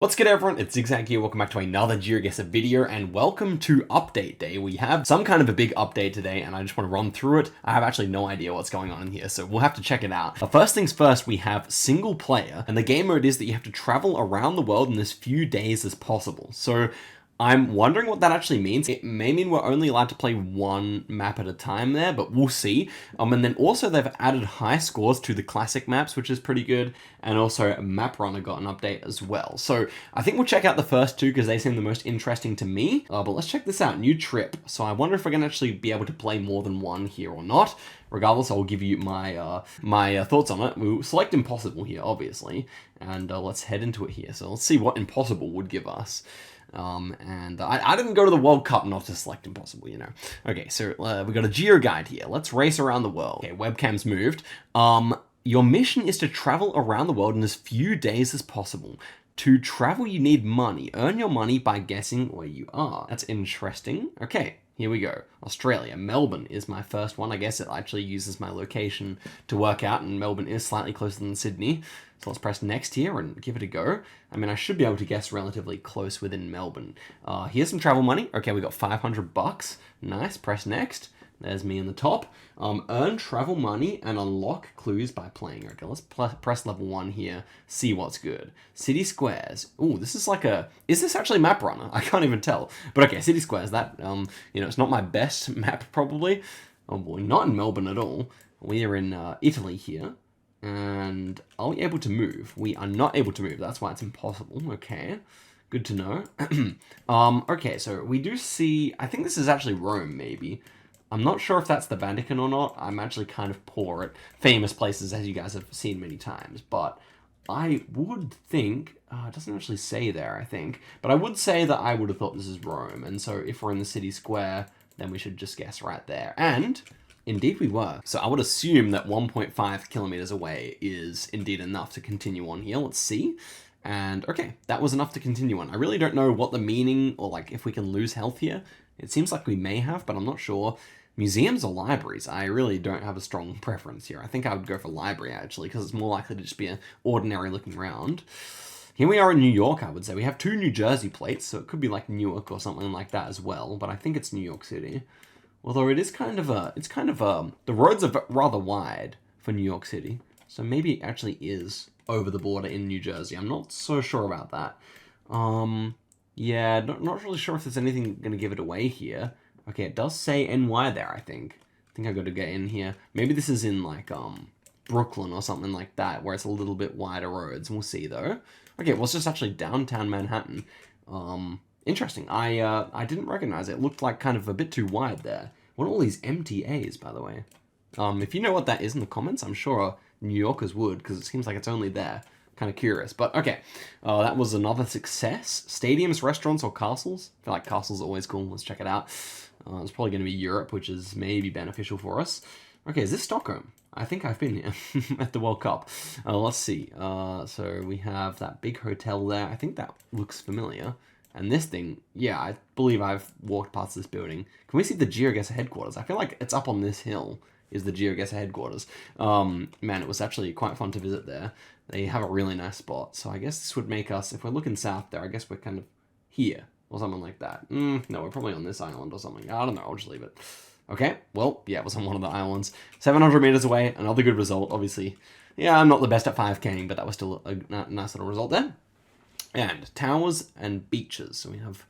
What's good everyone, it's Zigzag here, welcome back to another Geoguessr video, and welcome to update day. We have some kind of a big update today, and I just want to run through it. I have actually no idea what's going on in here, so we'll have to check it out. But first things first, we have single player, and the game mode is that you have to travel around the world in as few days as possible. So I'm wondering what that actually means. It may mean we're only allowed to play one map at a time there, but we'll see. And then also they've added high scores to the classic maps, which is pretty good. And also Map Runner got an update as well. So I think we'll check out the first two because they seem the most interesting to me. But let's check this out, new trip. So I wonder if we're gonna actually be able to play more than one here or not. Regardless, I'll give you my thoughts on it. We'll select impossible here, obviously. And let's head into it here. So let's see what impossible would give us. I didn't go to the World Cup not to select impossible, you know. Okay, so we got a geo guide here. Let's race around the world. Okay, webcam's moved. Your mission is to travel around the world in as few days as possible. To travel, you need money. Earn your money by guessing where you are. That's interesting. Okay, here we go. Australia. Melbourne is my first one. I guess it actually uses my location to work out, and Melbourne is slightly closer than Sydney. So let's press next here and give it a go. I mean, I should be able to guess relatively close within Melbourne. Here's some travel money. Okay, we got 500 bucks. Nice, press next. There's me in the top. Earn travel money and unlock clues by playing. Okay, let's press level 1 here. See what's good. City squares. Ooh, this is like a... Is this actually Map Runner? I can't even tell. But okay, city squares. That, you know, it's not my best map probably. Oh boy, not in Melbourne at all. We are in Italy here. And are we able to move? We are not able to move. That's why it's impossible. Okay. Good to know. Okay, so we do see... I think this is actually Rome, maybe. I'm not sure if that's the Vatican or not. I'm actually kind of poor at famous places, as you guys have seen many times. But I would think... it doesn't actually say there, I think. But I would say that I would have thought this is Rome. And so if we're in the city square, then we should just guess right there. And... indeed we were. So I would assume that 1.5 kilometers away is indeed enough to continue on here. Let's see. And okay, that was enough to continue on. I really don't know what the meaning or like if we can lose health here. It seems like we may have, but I'm not sure. Museums or libraries? I really don't have a strong preference here. I think I would go for library actually because it's more likely to just be an ordinary looking round. Here we are in New York, I would say. We have 2 New Jersey plates, so it could be like Newark or something like that as well, but I think it's New York City. Although it is kind of the roads are rather wide for New York City. So maybe it actually is over the border in New Jersey. I'm not so sure about that. Yeah, not really sure if there's anything going to give it away here. Okay, it does say NY there, I think. I think I got to get in here. Maybe this is in like, Brooklyn or something like that, where it's a little bit wider roads. We'll see though. Okay, well, it's just actually downtown Manhattan. Interesting. I didn't recognize it. It looked like kind of a bit too wide there. What are all these MTAs, by the way? If you know what that is in the comments, I'm sure New Yorkers would, because it seems like it's only there. Kind of curious. But okay, that was another success. Stadiums, restaurants, or castles? I feel like castles are always cool. Let's check it out. It's probably going to be Europe, which is maybe beneficial for us. Okay, is this Stockholm? I think I've been here at the World Cup. Let's see. So we have that big hotel there. I think that looks familiar. And this thing, yeah, I believe I've walked past this building. Can we see the Geoguessr headquarters? I feel like it's up on this hill, is the Geoguessr headquarters. Man, it was actually quite fun to visit there. They have a really nice spot. So I guess this would make us, if we're looking south there, I guess we're kind of here, or something like that. No, we're probably on this island or something. I don't know, I'll just leave it. Okay, well, yeah, it was on one of the islands. 700 meters away, another good result, obviously. Yeah, I'm not the best at 5K'ing, but that was still a nice little result there. And towers and beaches. So we have,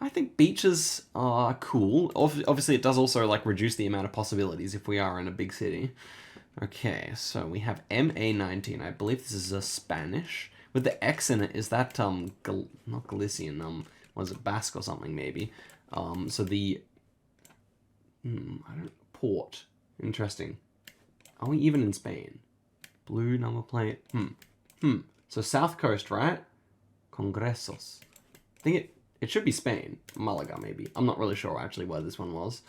I think beaches are cool. Obviously, it does also like reduce the amount of possibilities if we are in a big city. Okay, so we have MA19. I believe this is a Spanish. With the X in it, is that, not Galician, was it Basque or something maybe? So the, port. Interesting. Are we even in Spain? Blue number plate. So South Coast, right? Congresos. I think it should be Spain. Malaga, maybe. I'm not really sure actually where this one was.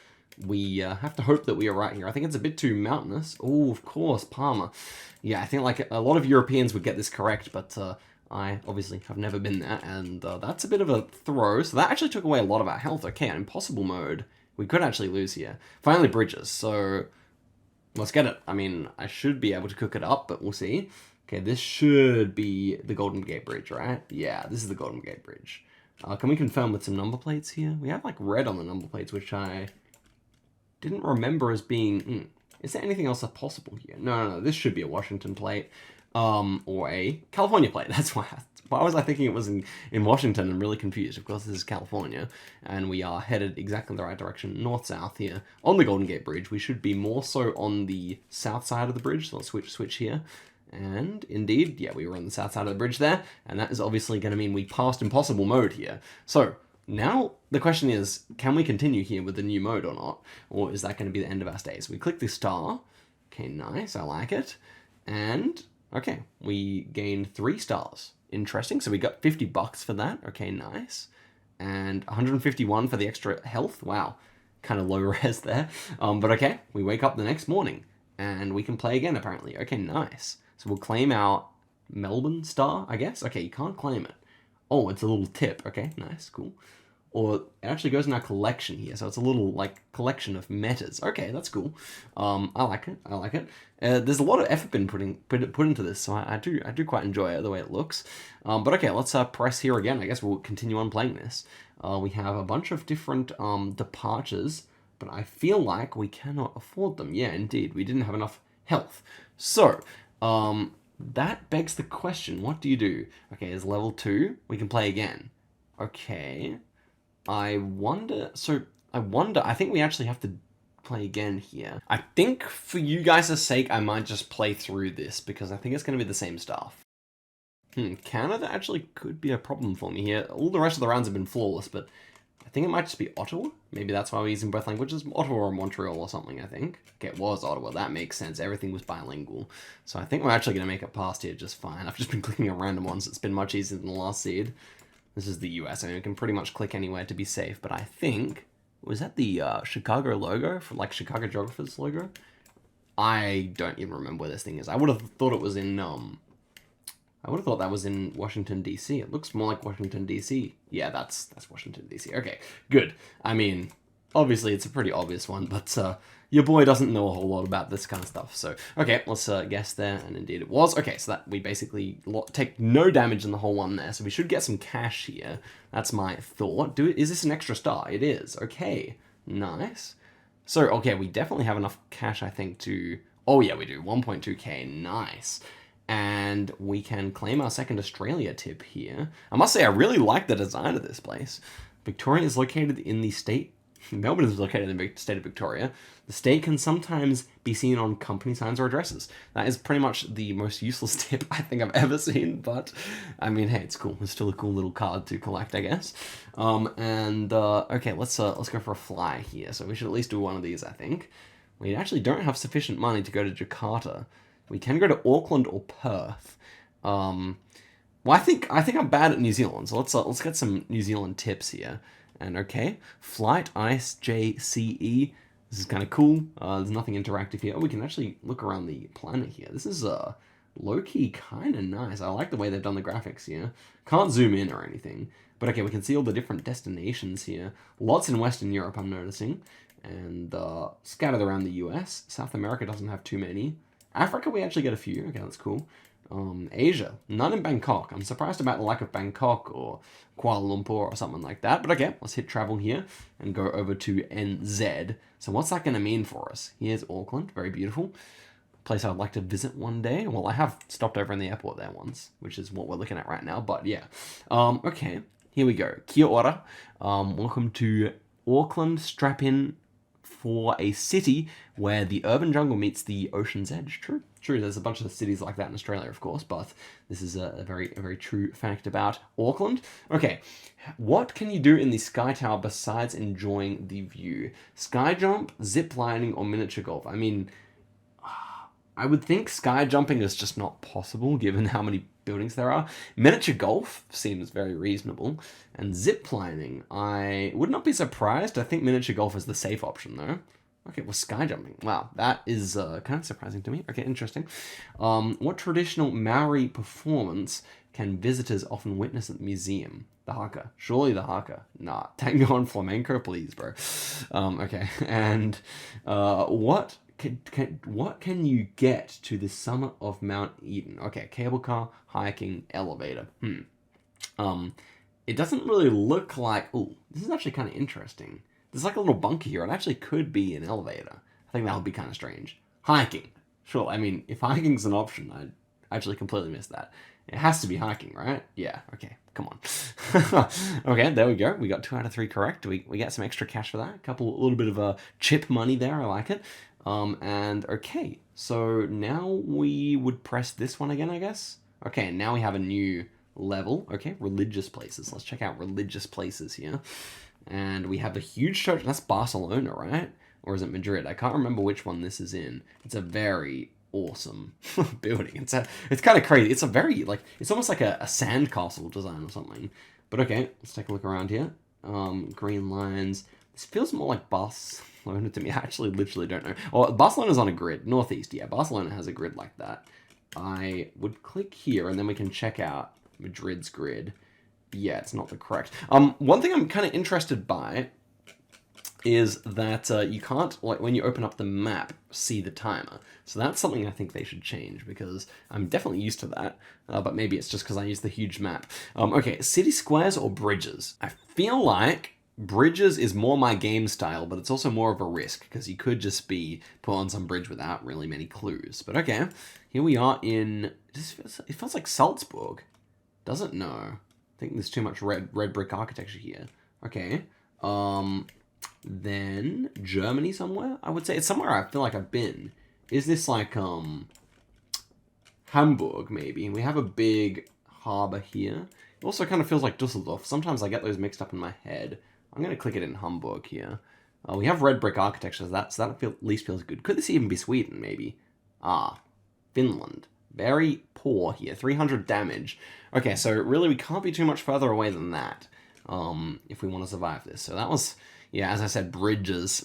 We have to hope that we are right here. I think it's a bit too mountainous. Oh, of course, Palma. Yeah, I think like a lot of Europeans would get this correct, but I obviously have never been there, and that's a bit of a throw. So that actually took away a lot of our health. Okay, in impossible mode, we could actually lose here. Finally, bridges. So let's get it. I mean, I should be able to cook it up, but we'll see. Okay, this should be the Golden Gate Bridge, right? Yeah, this is the Golden Gate Bridge. Can we confirm with some number plates here? We have like red on the number plates, which I didn't remember as being... Is there anything else that's possible here? No, this should be a Washington plate. Or a California plate. That's why. Why was I thinking it was in Washington? I'm really confused. Of course, this is California, and we are headed exactly the right direction, north-south here on the Golden Gate Bridge. We should be more so on the south side of the bridge, so let's switch here. And indeed, yeah, we were on the south side of the bridge there, and that is obviously going to mean we passed impossible mode here. So now the question is, can we continue here with the new mode or not? Or is that going to be the end of our stay? So we click this star. Okay, nice, I like it. And okay, we gained 3 stars. Interesting. So we got $50 for that. Okay, nice. And 151 for the extra health. Wow, kind of low res there. But okay, we wake up the next morning and we can play again apparently. Okay, nice. So we'll claim our Melbourne star, I guess. Okay, you can't claim it. Oh, it's a little tip. Okay, nice, cool. Or it actually goes in our collection here, so it's a little like collection of metas. Okay, that's cool. I like it. I like it. There's a lot of effort been put into this, so I do quite enjoy it the way it looks. But okay, let's press here again. I guess we'll continue on playing this. We have a bunch of different departures, but I feel like we cannot afford them. Yeah, indeed, we didn't have enough health. So that begs the question: what do you do? Okay, it's level 2. We can play again. Okay. I wonder, I think we actually have to play again here. I think for you guys' sake, I might just play through this because I think it's going to be the same stuff. Canada actually could be a problem for me here. All the rest of the rounds have been flawless, but I think it might just be Ottawa. Maybe that's why we're using both languages. Ottawa or Montreal or something, I think. Okay, it was Ottawa. That makes sense. Everything was bilingual. So I think we're actually going to make it past here just fine. I've just been clicking on random ones. It's been much easier than the last seed. This is the US. I mean, we can pretty much click anywhere to be safe, but I think... Was that the Chicago logo? For like Chicago Geographers logo? I don't even remember where this thing is. I would have thought it was in... I would have thought that was in Washington, D.C. It looks more like Washington, D.C. Yeah, that's Washington, D.C. Okay, good. I mean, obviously it's a pretty obvious one, but your boy doesn't know a whole lot about this kind of stuff. So, okay, let's guess there, and indeed it was. Okay, so that we basically take no damage in the whole one there, so we should get some cash here. That's my thought. Is this an extra star? It is. Okay, nice. So, okay, we definitely have enough cash, I think, to... Oh, yeah, we do. 1.2k. Nice. And we can claim our second Australia tip here. I must say, I really like the design of this place. Victoria is located in the state... Melbourne is located in the state of Victoria. The state can sometimes be seen on company signs or addresses. That is pretty much the most useless tip I think I've ever seen, but I mean, hey, it's cool. It's still a cool little card to collect, I guess. Okay, let's go for a fly here. So we should at least do one of these, I think. We actually don't have sufficient money to go to Jakarta. We can go to Auckland or Perth. Well, I think I'm bad at New Zealand, so let's get some New Zealand tips here. And okay, flight ISJCE. This is kind of cool. There's nothing interactive here. Oh, we can actually look around the planet here. This is low-key kind of nice. I like the way they've done the graphics here. Can't zoom in or anything. But okay, we can see all the different destinations here. Lots in Western Europe, I'm noticing. And scattered around the US. South America doesn't have too many. Africa, we actually get a few. Okay, that's cool. Asia, none in Bangkok. I'm surprised about the lack of Bangkok or Kuala Lumpur or something like that. But okay, let's hit travel here and go over to NZ. So what's that going to mean for us? Here's Auckland, very beautiful. Place I'd like to visit one day. Well, I have stopped over in the airport there once, which is what we're looking at right now. But yeah, okay, here we go. Kia ora. Welcome to Auckland. Strap in for a city where the urban jungle meets the ocean's edge. True, there's a bunch of cities like that in Australia, of course, but this is a very true fact about Auckland. Okay, what can you do in the Sky Tower besides enjoying the view? Sky jump, zip lining, or miniature golf? I mean, I would think sky jumping is just not possible given how many buildings there are. Miniature golf seems very reasonable. And zip lining, I would not be surprised. I think miniature golf is the safe option, though. Okay, well, sky jumping. Wow, that is kind of surprising to me. Okay, interesting. What traditional Maori performance can visitors often witness at the museum? The haka. Surely the haka. Nah, tango and flamenco, please, bro. Okay, and what what can you get to the summit of Mount Eden? Okay, cable car, hiking, elevator. It doesn't really look like... Oh, this is actually kind of interesting. There's like a little bunker here. It actually could be an elevator. I think that would be kind of strange. Hiking. Sure, I mean, if hiking's an option, I actually completely missed that. It has to be hiking, right? Yeah, okay, come on. Okay, there we go. We got 2 out of 3 correct. We get some extra cash for that. A little bit of a chip money there. I like it. And okay, so now we would press this one again, I guess. Okay, now we have a new level. Okay, religious places. Let's check out religious places here. And we have a huge church. That's Barcelona, right? Or is it Madrid? I can't remember which one this is in. It's a very awesome building. It's kind of crazy. It's a very, like, it's almost like a sandcastle design or something. But okay, let's take a look around here. Green lines. This feels more like Barcelona to me. I actually literally don't know. Oh, Barcelona's on a grid. Northeast, yeah. Barcelona has a grid like that. I would click here and then we can check out Madrid's grid. Yeah, it's not the correct. One thing I'm kind of interested by is that you can't, like, when you open up the map, see the timer. So that's something I think they should change, because I'm definitely used to that, but maybe it's just because I use the huge map. Okay, city squares or bridges? I feel like bridges is more my game style, but it's also more of a risk, because you could just be put on some bridge without really many clues. But okay, here we are in, it feels like Salzburg. Doesn't know. I think there's too much red brick architecture here. Okay, then Germany somewhere? I would say it's somewhere I feel like I've been. Is this like Hamburg maybe? We have a big harbor here. It also kind of feels like Dusseldorf. Sometimes I get those mixed up in my head. I'm going to click it in Hamburg here. We have red brick architecture, so that at least feels good. Could this even be Sweden maybe? Ah, Finland. Very poor here. 300 damage. Okay, so really we can't be too much further away than that if we want to survive this. So that was... Yeah, as I said, bridges.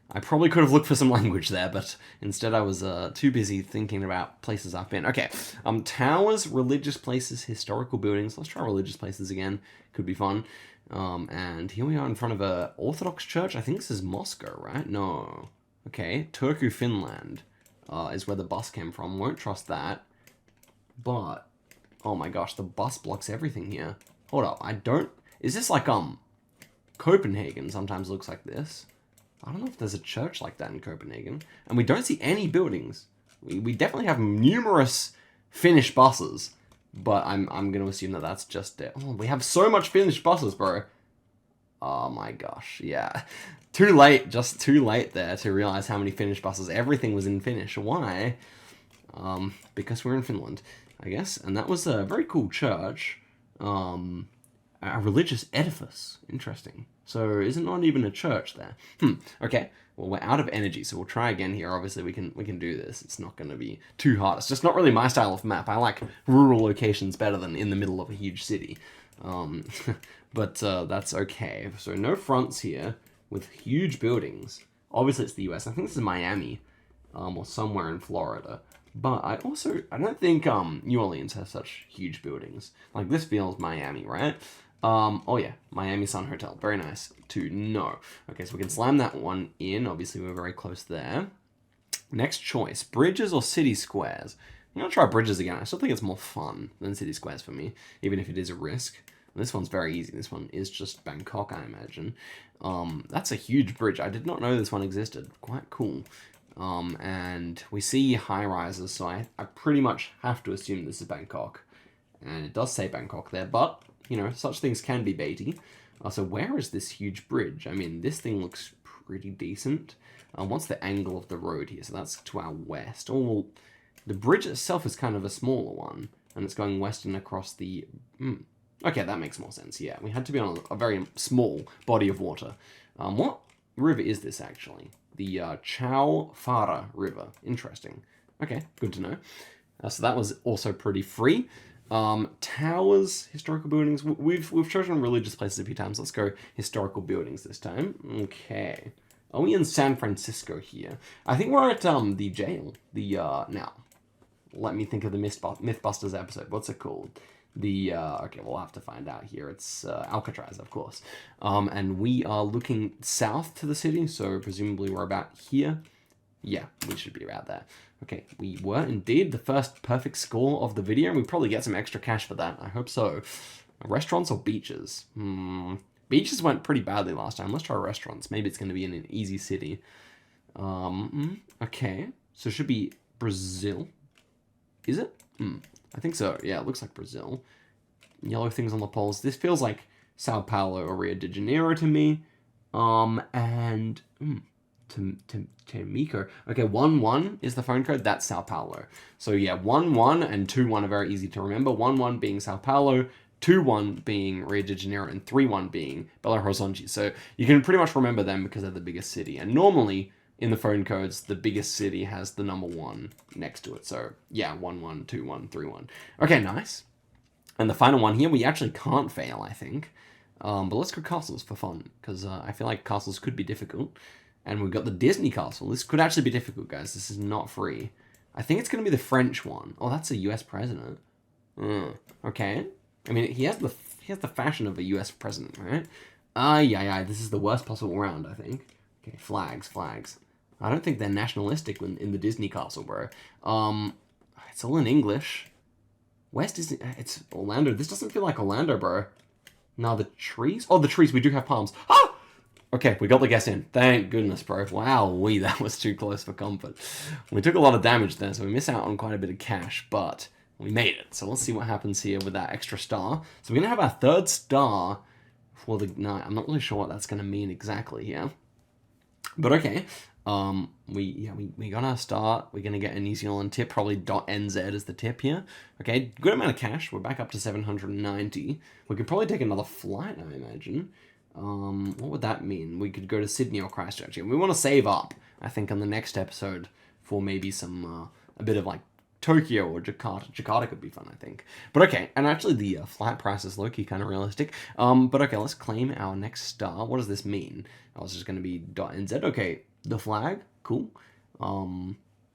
I probably could have looked for some language there, but instead I was too busy thinking about places I've been. Okay, towers, religious places, historical buildings. Let's try religious places again. Could be fun. And here we are in front of a Orthodox church. I think this is Moscow, right? No. Okay, Turku, Finland is where the bus came from. Won't trust that. But, oh my gosh, the bus blocks everything here. Hold up, I don't... Is this like, Copenhagen sometimes looks like this. I don't know if there's a church like that in Copenhagen. And we don't see any buildings. We definitely have numerous Finnish buses. But I'm going to assume that that's just it. Oh, we have so much Finnish buses, bro. Oh my gosh, yeah. Too late, just too late there to realize how many Finnish buses. Everything was in Finnish. Why? Because we're in Finland, I guess. And that was a very cool church. A religious edifice. Interesting. So is it not even a church there? Okay. Well, we're out of energy, so we'll try again here. Obviously, we can do this. It's not going to be too hard. It's just not really my style of map. I like rural locations better than in the middle of a huge city. But that's okay. So no fronts here with huge buildings. Obviously, it's the US. I think this is Miami, or somewhere in Florida. But I don't think New Orleans has such huge buildings. Like, this feels Miami, right? Oh yeah, Miami Sun Hotel. Very nice to know. Okay, so we can slam that one in. Obviously, we're very close there. Next choice, bridges or city squares? I'm going to try bridges again. I still think it's more fun than city squares for me, even if it is a risk. And this one's very easy. This one is just Bangkok, I imagine. That's a huge bridge. I did not know this one existed. Quite cool. And we see high rises, so I pretty much have to assume this is Bangkok. And it does say Bangkok there, but, you know, such things can be baity. So where is this huge bridge? I mean, this thing looks pretty decent. What's the angle of the road here? So that's to our west. Oh, well, the bridge itself is kind of a smaller one, and it's going western across the... Okay, that makes more sense, yeah. We had to be on a very small body of water. What river is this, actually? The Chao Phraya River. Interesting. Okay, good to know. So that was also pretty free. Towers, historical buildings. We've chosen religious places a few times. Let's go historical buildings this time. Okay. Are we in San Francisco here? I think we're at the jail. Now, let me think of the Mythbusters episode. What's it called? Okay, we'll have to find out here. It's Alcatraz, of course. And we are looking south to the city, so presumably we're about here. Yeah, we should be around there. Okay, we were indeed the first perfect score of the video, and we probably get some extra cash for that. I hope so. Restaurants or beaches? Beaches went pretty badly last time. Let's try restaurants. Maybe it's going to be in an easy city. Okay, so it should be Brazil. Is it? I think so. Yeah, it looks like Brazil. Yellow things on the poles. This feels like Sao Paulo or Rio de Janeiro to me. And Temico. Okay, 1-1 is the phone code. That's Sao Paulo. So yeah, 1-1 and 2-1 are very easy to remember. 1-1 being Sao Paulo, 2-1 being Rio de Janeiro, and 3-1 being Belo Horizonte. So you can pretty much remember them because they're the biggest city. And normally in the phone codes, the biggest city has the number 1 next to it. So yeah, 1-1, 2-1, 3-1. Okay, nice. And the final one here, we actually can't fail, I think. But let's go castles for fun, because I feel like castles could be difficult. And we've got the Disney castle. This could actually be difficult, guys. This is not free. I think it's going to be the French one. Oh, that's a US president. Okay. I mean, he has the fashion of a US president, right? Yeah. This is the worst possible round, I think. Okay, flags. I don't think they're nationalistic in the Disney castle, bro. It's all in English. Where's Disney? It's Orlando. This doesn't feel like Orlando, bro. No, the trees? Oh, the trees. We do have palms. Ah! Okay, we got the guess in. Thank goodness, bro. Wow, that was too close for comfort. We took a lot of damage there, so we miss out on quite a bit of cash, but we made it. So let's see what happens here with that extra star. So we're going to have our third star for the night. I'm not really sure what that's going to mean exactly here. But okay. We got our start. We're gonna get a New Zealand tip, probably .nz as the tip here. Okay, good amount of cash. We're back up to 790. We could probably take another flight, I imagine. What would that mean? We could go to Sydney or Christchurch. We want to save up, I think, on the next episode for maybe some a bit of like Tokyo or Jakarta. Jakarta could be fun, I think. But okay, and actually the flight price is low-key kind of realistic. But okay, let's claim our next star. What does this mean? I was just going to be .nz. Okay, the flag, cool.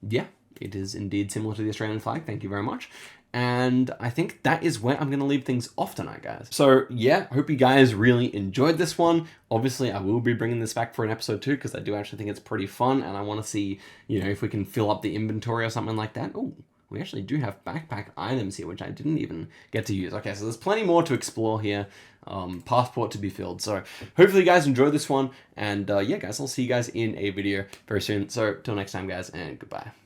Yeah, it is indeed similar to the Australian flag. Thank you very much. And I think that is where I'm going to leave things off tonight, guys. So yeah, hope you guys really enjoyed this one. Obviously, I will be bringing this back for an episode 2 because I do actually think it's pretty fun, and I want to see, if we can fill up the inventory or something like that. Oh, we actually do have backpack items here, which I didn't even get to use. Okay, so there's plenty more to explore here. Passport to be filled. So hopefully you guys enjoyed this one. And yeah, guys, I'll see you guys in a video very soon. So till next time, guys, and goodbye.